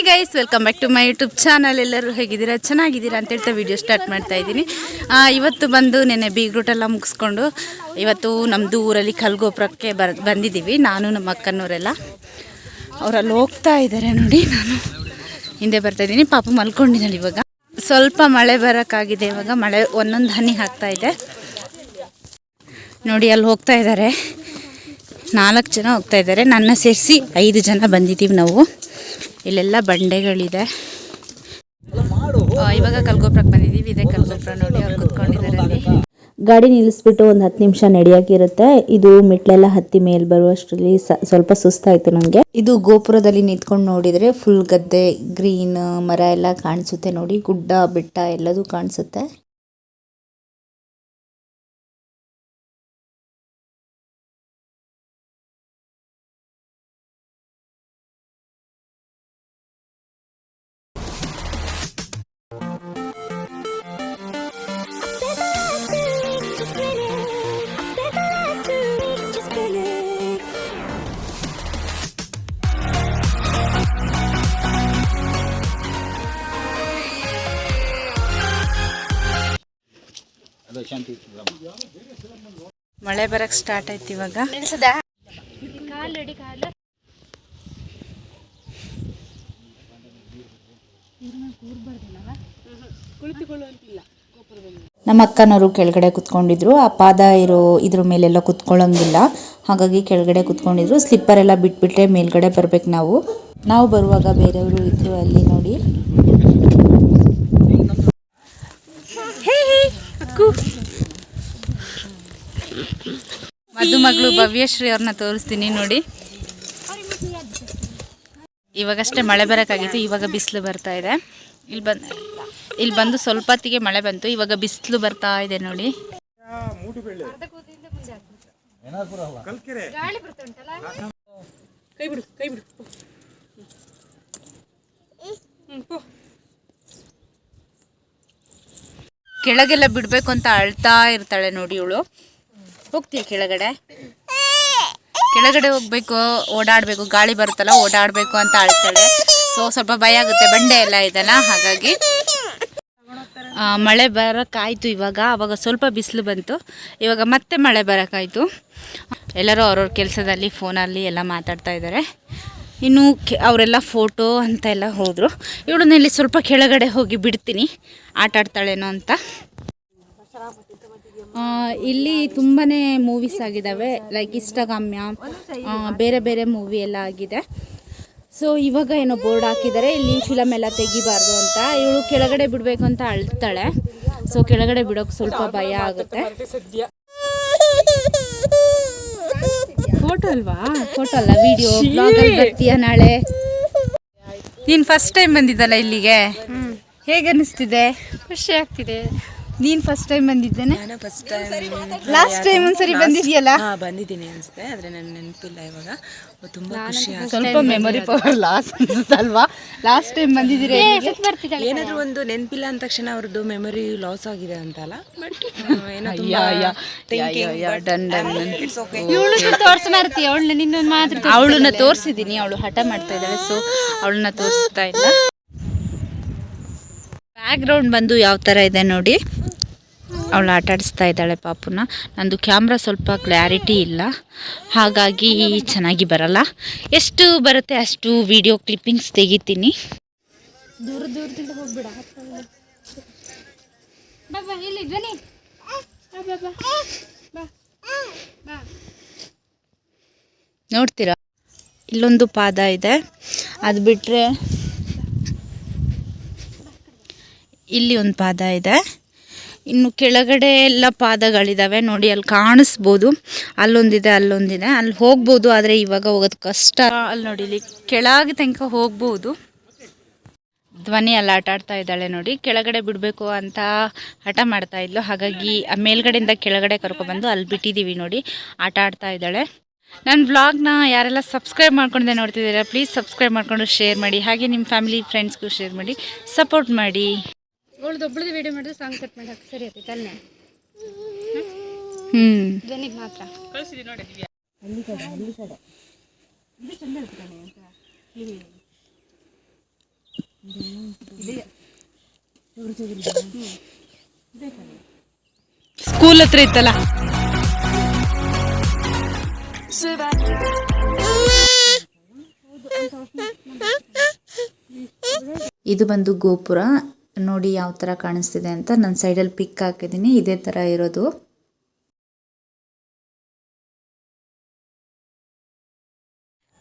Guys, welcome back to my YouTube channel. ಎಲ್ಲರೂ ಹೇಗಿದ್ದೀರಾ, ಚೆನ್ನಾಗಿದ್ದೀರಾ ಅಂತ ಹೇಳ್ತಾ ವಿಡಿಯೋ ಸ್ಟಾರ್ಟ್ ಮಾಡ್ತಾ ಇದ್ದೀನಿ. ಇವತ್ತು ಬಂದು ನೆನ್ನೆ ಬೀಗ್ರೂಟೆಲ್ಲ ಮುಗಿಸ್ಕೊಂಡು ಇವತ್ತು ನಮ್ಮದು ಊರಲ್ಲಿ ಕಲ್ಗೋಪುರಕ್ಕೆ ಬಂದಿದ್ದೀವಿ. ನಾನು ನಮ್ಮ ಅಕ್ಕನವರೆಲ್ಲ ಅವರಲ್ಲಿ ಹೋಗ್ತಾ ಇದ್ದಾರೆ ನೋಡಿ. ನಾನು ಹಿಂದೆ ಬರ್ತಾಯಿದ್ದೀನಿ. ಪಾಪ ಮಲ್ಕೊಂಡಿದ್ದಾಳೆ. ಇವಾಗ ಸ್ವಲ್ಪ ಮಳೆ ಬರೋಕ್ಕಾಗಿದೆ. ಇವಾಗ ಮಳೆ ಒಂದೊಂದು ಹನಿ ಹಾಕ್ತಾ ಇದೆ ನೋಡಿ. ಅಲ್ಲಿ ಹೋಗ್ತಾ ಇದ್ದಾರೆ, 4 ಜನ ಹೋಗ್ತಾ ಇದ್ದಾರೆ. ನನ್ನ ಸೇರಿಸಿ 5 ಜನ ಬಂದಿದ್ದೀವಿ ನಾವು. ಇಲ್ಲೆಲ್ಲ ಬಂಡೆಗಳಿದೆ. ಇವಾಗ ಕಲ್ಗೋಪುರಕ್ಕೆ ಬಂದಿದ್ದೀವಿ. ಇದೇ ಕಲ್ಗೋಪುರ ನೋಡಿ. ಅವ್ರು ಕೂತ್ಕೊಂಡಿದ್ದಾರೆ ಅಲ್ಲಿ. ಗಾಡಿ ನಿಲ್ಲಿಸ್ಬಿಟ್ಟು ಒಂದು 10 ನಿಮಿಷ ನಡೆಯೋಕ್ಕಿರುತ್ತೆ. ಇದು ಮೆಟ್ಲೆಲ್ಲ ಹತ್ತಿ ಮೇಲೆ ಬರುವಷ್ಟರಲ್ಲಿ ಸ್ವಲ್ಪ ಸುಸ್ತಾಯಿತು ನನಗೆ. ಇದು ಗೋಪುರದಲ್ಲಿ ನಿಂತ್ಕೊಂಡು ನೋಡಿದರೆ ಫುಲ್ ಗದ್ದೆ, ಗ್ರೀನ್ ಮರ ಎಲ್ಲ ಕಾಣಿಸುತ್ತೆ ನೋಡಿ. ಗುಡ್ಡ ಬೆಟ್ಟ ಎಲ್ಲದೂ ಕಾಣಿಸುತ್ತೆ. ಮಳೆ ಬರಕ್ಕೆ ಸ್ಟಾರ್ಟ್ ಆಯ್ತು ಇವಾಗ. ನಮ್ಮ ಅಕ್ಕನವರು ಕೆಳಗಡೆ ಕುತ್ಕೊಂಡಿದ್ರು. ಆ ಪಾದ ಇದ್ರ ಮೇಲೆಲ್ಲ ಕುತ್ಕೊಳ್ಳೋಂಗಿಲ್ಲ, ಹಾಗಾಗಿ ಕೆಳಗಡೆ ಕುತ್ಕೊಂಡಿದ್ರು. ಸ್ಲಿಪ್ಪರ್ ಎಲ್ಲ ಬಿಟ್ಬಿಟ್ರೆ ಮೇಲ್ಗಡೆ ಬರ್ಬೇಕು. ನಾವು ಬರುವಾಗ ಬೇರೆಯವರು ಇದ್ರು ಅಲ್ಲಿ ನೋಡಿ. ಮದುಮಗಳು ಭವ್ಯಶ್ರೀ ಅವ್ರನ್ನ ತೋರಿಸ್ತೀನಿ ನೋಡಿ. ಇವಾಗಷ್ಟೇ ಮಳೆ ಬರೋಕ್ಕಾಗಿತ್ತು, ಇವಾಗ ಬಿಸಿಲು ಬರ್ತಾ ಇದೆ. ಇಲ್ಲಿ ಬಂದು ಸ್ವಲ್ಪ ಹೊತ್ತಿಗೆ ಮಳೆ ಬಂತು, ಇವಾಗ ಬಿಸಿಲು ಬರ್ತಾ ಇದೆ ನೋಡಿ. ಕೆಳಗೆಲ್ಲ ಬಿಡಬೇಕು ಅಂತ ಅಳ್ತಾ ಇರ್ತಾಳೆ ನೋಡಿ ಇವಳು. ಹೋಗ್ತೀಯ ಕೆಳಗಡೆ ಹೋಗ್ಬೇಕು, ಓಡಾಡಬೇಕು, ಗಾಳಿ ಬರುತ್ತಲ್ಲ ಓಡಾಡಬೇಕು ಅಂತ ಅಳ್ತಾಳೆ. ಸ್ವಲ್ಪ ಭಯ ಆಗುತ್ತೆ, ಬಂಡೆ ಎಲ್ಲ ಇದೆಲ್ಲ, ಹಾಗಾಗಿ. ಮಳೆ ಬರೋಕ್ಕಾಯ್ತು ಅವಾಗ ಸ್ವಲ್ಪ ಬಿಸಿಲು ಬಂತು, ಇವಾಗ ಮತ್ತೆ ಮಳೆ ಬರೋಕ್ಕಾಯ್ತು. ಎಲ್ಲರೂ ಅವ್ರವ್ರ ಕೆಲಸದಲ್ಲಿ ಫೋನಲ್ಲಿ ಎಲ್ಲ ಮಾತಾಡ್ತಾ ಇದ್ದಾರೆ. ಇನ್ನು ಅವರೆಲ್ಲ ಫೋಟೋ ಅಂತ ಎಲ್ಲ ಹೋದರು. ಇವಳನ್ನ ಇಲ್ಲಿ ಸ್ವಲ್ಪ ಕೆಳಗಡೆ ಹೋಗಿ ಬಿಡ್ತೀನಿ, ಆಟ ಆಡ್ತಾಳೇನೋ ಅಂತ. ಇಲ್ಲಿ ತುಂಬಾ ಮೂವೀಸ್ ಆಗಿದ್ದಾವೆ, ಲೈಕ್ ಇಷ್ಟಗಮ್ಯ, ಬೇರೆ ಬೇರೆ ಮೂವಿ ಎಲ್ಲ ಆಗಿದೆ. ಸೊ ಇವಾಗ ಏನೋ ಬೋರ್ಡ್ ಹಾಕಿದ್ದಾರೆ, ಇಲ್ಲಿ ಫಿಲಮ್ ಎಲ್ಲ ತೆಗಿಬಾರ್ದು ಅಂತ. ಇವಳು ಕೆಳಗಡೆ ಬಿಡಬೇಕು ಅಂತ ಅಳ್ತಾಳೆ. ಸೊ ಕೆಳಗಡೆ ಬಿಡೋಕೆ ಸ್ವಲ್ಪ ಭಯ ಆಗುತ್ತೆ. ಫೋಟೋ ಅಲ್ಲ, ವಿಡಿಯೋ ಬ್ಲಾಗಲ್ಲಿ ಬರ್ತೀಯ ನಾಳೆ. ನೀನು ಫಸ್ಟ್ ಟೈಮ್ ಬಂದಿದ್ದಲ್ಲ ಇಲ್ಲಿಗೆ, ಹೇಗೆ ಅನ್ನಿಸ್ತಿದೆ? ಖುಷಿ ಆಗ್ತಿದೆ. ನೀನು ಫಸ್ಟ್ ಟೈಮ್ ಬಂದಿದ್ದೇನೆ? ನಾನು ಫಸ್ಟ್ ಟೈಮ್. ಲಾಸ್ಟ್ ಟೈಮ್ ಒಂದ್ಸರಿ ಬಂದಿದೆಯಲ್ಲ? ಬಂದಿದ್ದೀನಿ ಅನಿಸುತ್ತೆ, ಆದರೆ ನನಗೆ ನೆನಪಿಲ್ಲ ಇವಾಗ. ತುಂಬ ಖುಷಿ ಆಗುತ್ತೆ. ಸ್ವಲ್ಪ ಮೆಮೊರಿ ಪವರ್ ಲಾಸ್ ಅನ್ಸುತ್ತಲ್ವಾ? ಲಾಸ್ಟ್ ಟೈಮ್ ಬಂದಿದ್ದೀರಿ. ಏನಾದರೂ ಒಂದು ನೆನಪಿಲ್ಲ ಅಂದ ತಕ್ಷಣ ಅವ್ರದ್ದು ಮೆಮೊರಿ ಲಾಸ್ ಆಗಿದೆ ಅಂತಲ್ಲ, ಬಟ್ ಅವಳನ್ನ ತೋರಿಸಿದ್ದೀನಿ, ಅವಳು ಹಠ ಮಾಡ್ತಾ ಇದ್ದಾಳೆ. ಸೊ ಅವಳನ್ನ ತೋರಿಸ್ತಾ ಇಲ್ಲ. ಬ್ಯಾಕ್ಗ್ರೌಂಡ್ ಬಂದು ಯಾವ ಥರ ಇದೆ ನೋಡಿ. ಅವಳು ಆಟ ಆಡಿಸ್ತಾ ಇದ್ದಾಳೆ ಪಾಪುನ. ನಂದು ಕ್ಯಾಮ್ರಾ ಸ್ವಲ್ಪ ಕ್ಲಾರಿಟಿ ಇಲ್ಲ, ಹಾಗಾಗಿ ಚೆನ್ನಾಗಿ ಬರಲ್ಲ. ಎಷ್ಟು ಬರುತ್ತೆ ಅಷ್ಟು ವಿಡಿಯೋ ಕ್ಲಿಪ್ಪಿಂಗ್ಸ್ ತೆಗಿತೀನಿ. ದೂರದಿಂದ ಹೋಗ್ಬಿಡ. ನೋಡ್ತೀರಾ, ಇಲ್ಲೊಂದು ಪಾದ ಇದೆ, ಅದು ಬಿಟ್ಟರೆ ಇಲ್ಲಿ ಒಂದು ಪಾದ ಇದೆ. ಇನ್ನು ಕೆಳಗಡೆ ಎಲ್ಲ ಪಾದಗಳಿದ್ದಾವೆ ನೋಡಿ, ಅಲ್ಲಿ ಕಾಣಿಸ್ಬೋದು. ಅಲ್ಲೊಂದಿದೆ, ಅಲ್ಲಿ ಹೋಗ್ಬೋದು, ಆದರೆ ಇವಾಗ ಹೋಗೋದು ಕಷ್ಟ. ಅಲ್ಲಿ ನೋಡಿ, ಇಲ್ಲಿ ಕೆಳಗೆ ತನಕ ಹೋಗ್ಬೋದು. ಧ್ವನಿ ಅಲ್ಲಿ ಆಟ ಆಡ್ತಾ ಇದ್ದಾಳೆ ನೋಡಿ. ಕೆಳಗಡೆ ಬಿಡಬೇಕು ಅಂತ ಹಠ ಮಾಡ್ತಾ ಇದ್ಲು, ಹಾಗಾಗಿ ಆ ಮೇಲ್ಗಡೆಯಿಂದ ಕೆಳಗಡೆ ಕರ್ಕೊಬಂದು ಅಲ್ಲಿ ಬಿಟ್ಟಿದ್ದೀವಿ ನೋಡಿ. ಆಟ ಆಡ್ತಾ ಇದ್ದಾಳೆ. ನನ್ನ ವ್ಲಾಗ್ನ ಯಾರೆಲ್ಲ ಸಬ್ಸ್ಕ್ರೈಬ್ ಮಾಡ್ಕೊಂಡೆ ನೋಡ್ತಿದ್ದೀರಾ, ಪ್ಲೀಸ್ ಸಬ್ಸ್ಕ್ರೈಬ್ ಮಾಡ್ಕೊಂಡು ಶೇರ್ ಮಾಡಿ. ಹಾಗೆ ನಿಮ್ಮ ಫ್ಯಾಮಿಲಿ ಫ್ರೆಂಡ್ಸ್ಗೂ ಶೇರ್ ಮಾಡಿ, ಸಪೋರ್ಟ್ ಮಾಡಿ. ಒಬ್ಬಳದು ವಿಡಿಯೋ ಮಾಡಿದ್ರೆ ಸಾಂಗ್ ಕಟ್ ಮಾಡಿ ಹಾಕಿ ಸರಿ ಆಯ್ತು ಅಲ್ಲೇ. ಧ್ವನಿಗೆ ಮಾತ್ರ ಕಳಿಸಿದಿ ನೋಡಿ. ಅಲ್ಲಿ ಕಡೆ ಇದು ಚಂದ ಇರ್ತಾನೆ ಅಂತ ಸ್ಕೂಲ್ ಹತ್ರ ಇತ್ತಲ್ಲ. ಇದು ಬಂದು ಗೋಪುರ ನೋಡಿ ಯಾವ ಥರ ಕಾಣಿಸ್ತಿದೆ ಅಂತ. ನನ್ನ ಸೈಡಲ್ಲಿ ಪಿಕ್ ಹಾಕಿದ್ದೀನಿ, ಇದೇ ಥರ ಇರೋದು.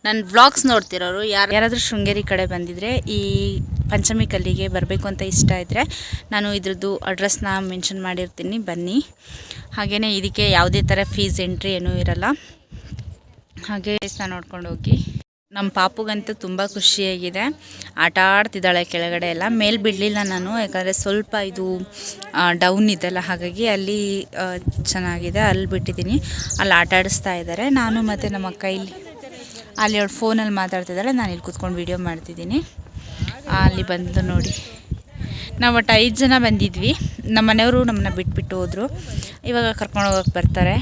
ನನ್ನ ವ್ಲಾಗ್ಸ್ ನೋಡ್ತಿರೋರು ಯಾರಾದರೂ ಶೃಂಗೇರಿ ಕಡೆ ಬಂದಿದ್ರೆ ಈ ಪಂಚಮಿ ಕಲ್ಲಿಗೆ ಬರಬೇಕು ಅಂತ ಇಷ್ಟ ಇದ್ದರೆ ನಾನು ಇದ್ರದ್ದು ಅಡ್ರೆಸ್ನ ಮೆನ್ಷನ್ ಮಾಡಿರ್ತೀನಿ, ಬನ್ನಿ. ಹಾಗೆಯೇ ಇದಕ್ಕೆ ಯಾವುದೇ ಥರ ಫೀಸ್ ಎಂಟ್ರಿ ಏನೂ ಇರಲ್ಲ. ಹಾಗೆ ಪ್ಲೇಸ್ನ ನೋಡ್ಕೊಂಡು ಹೋಗಿ. ನಮ್ಮ ಪಾಪುಗಂತೂ ತುಂಬ ಖುಷಿಯಾಗಿದೆ, ಆಟ ಆಡ್ತಿದ್ದಾಳೆ ಕೆಳಗಡೆ ಎಲ್ಲ. ಮೇಲೆ ಬಿಡಲಿಲ್ಲ ನಾನು, ಯಾಕಂದರೆ ಸ್ವಲ್ಪ ಇದು ಡೌನ್ ಇದೆಲ್ಲ, ಹಾಗಾಗಿ ಅಲ್ಲಿ ಚೆನ್ನಾಗಿದೆ, ಅಲ್ಲಿ ಬಿಟ್ಟಿದ್ದೀನಿ. ಅಲ್ಲಿ ಆಟ ಆಡಿಸ್ತಾ ಇದ್ದಾರೆ. ನಾನು ಮತ್ತು ನಮ್ಮ ಅಕ್ಕ ಅಲ್ಲಿ ಅವಳು ಫೋನಲ್ಲಿ ಮಾತಾಡ್ತಿದ್ದಾಳೆ, ನಾನು ಇಲ್ಲಿ ಕೂತ್ಕೊಂಡು ವೀಡಿಯೋ ಮಾಡ್ತಿದ್ದೀನಿ. ಅಲ್ಲಿ ಬಂದು ನೋಡಿ, ನಾವು ಒಟ್ಟು 5 ಜನ ಬಂದಿದ್ವಿ. ನಮ್ಮ ಮನೆಯವರು ನಮ್ಮನ್ನ ಬಿಟ್ಬಿಟ್ಟು ಹೋದರು. ಇವಾಗ ಕರ್ಕೊಂಡು ಹೋಗೋಕ್ಕೆ ಬರ್ತಾರೆ.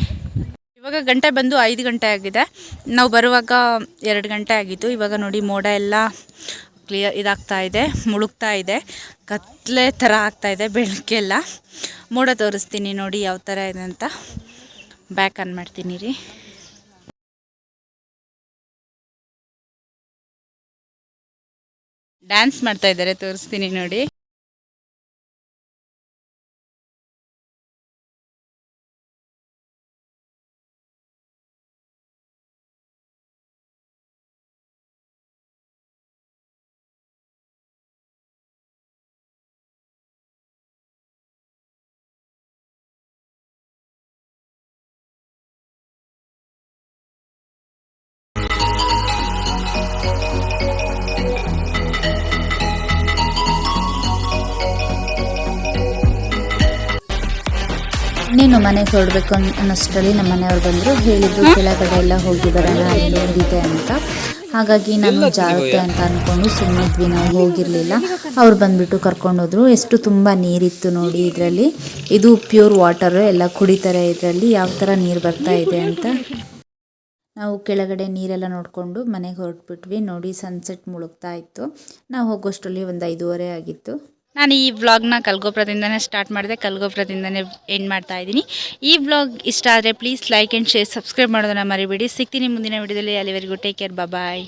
ಇವಾಗ ಗಂಟೆ ಬಂದು 5 ಗಂಟೆ ಆಗಿದೆ. ನಾವು ಬರುವಾಗ 2 ಗಂಟೆ ಆಗಿತ್ತು. ಇವಾಗ ನೋಡಿ ಮೋಡ ಎಲ್ಲ ಕ್ಲಿಯರ್ ಇದಾಗ್ತಾ ಇದೆ, ಮುಳುಗ್ತಾ ಇದೆ, ಕತ್ಲೆ ಥರ ಆಗ್ತಾಯಿದೆ ಬೆಳಗ್ಗೆಲ್ಲ. ಮೋಡ ತೋರಿಸ್ತೀನಿ ನೋಡಿ ಯಾವ ಥರ ಇದೆ ಅಂತ. ಬ್ಯಾಕ್ ಆನ್ ಮಾಡ್ತೀನಿ ರೀ. ಡ್ಯಾನ್ಸ್ ಮಾಡ್ತಾ ಇದ್ದಾರೆ, ತೋರಿಸ್ತೀನಿ ನೋಡಿ. ಇನ್ನೇನು ಮನೆಗೆ ಹೊರಡಬೇಕು ಅನ್ನೋಷ್ಟರಲ್ಲಿ ನಮ್ಮ ಮನೆಯವ್ರು ಬಂದರು. ಹೇಳಿದ್ರು ಕೆಳಗಡೆ ಎಲ್ಲ ಹೋಗಿ ಬರೋಣ, ಅಲ್ಲಿ ನೀರಿದೆ ಅಂತ. ಹಾಗಾಗಿ ನಾನು ಜಾರುತ್ತೆ ಅಂತ ಅಂದ್ಕೊಂಡು ಸುಮ್ಮನಿದ್ವಿ, ನಾವು ಹೋಗಿರಲಿಲ್ಲ. ಅವ್ರು ಬಂದುಬಿಟ್ಟು ಕರ್ಕೊಂಡೋದ್ರು. ಎಷ್ಟು ತುಂಬ ನೀರಿತ್ತು ನೋಡಿ ಇದರಲ್ಲಿ. ಇದು ಪ್ಯೂರ್ ವಾಟರು, ಎಲ್ಲ ಕುಡಿತಾರೆ ಇದರಲ್ಲಿ. ಯಾವ ಥರ ನೀರು ಬರ್ತಾ ಇದೆ ಅಂತ. ನಾವು ಕೆಳಗಡೆ ನೀರೆಲ್ಲ ನೋಡಿಕೊಂಡು ಮನೆಗೆ ಹೊರಟ್ಬಿಟ್ವಿ. ನೋಡಿ ಸನ್ಸೆಟ್ ಮುಳುಗ್ತಾ ಇತ್ತು. ನಾವು ಹೋಗೋಷ್ಟರಲ್ಲಿ ಒಂದು 5:30 ಆಗಿತ್ತು. ನಾನು ಈ ವ್ಲಾಗ್ನ ಕಲ್ಗೋಪುರದಿಂದನೇ ಸ್ಟಾರ್ಟ್ ಮಾಡಿದೆ, ಕಲ್ಗೋಪುರದಿಂದನೇ ಎಂಡ್ ಮಾಡ್ತಾ ಇದ್ದೀನಿ. ಈ ವ್ಲಾಗ್ ಇಷ್ಟ ಆದರೆ please like and share, subscribe ಮಾಡೋದನ್ನು ಮರಿಬೇಡಿ. ಸಿಗ್ತೀನಿ ಮುಂದಿನ ವಿಡಿಯೋದಲ್ಲಿ. ಅಲ್ಲಿವರೆಗೂ ಟೇಕ್ ಕೇರ್, ಬಾಯ್.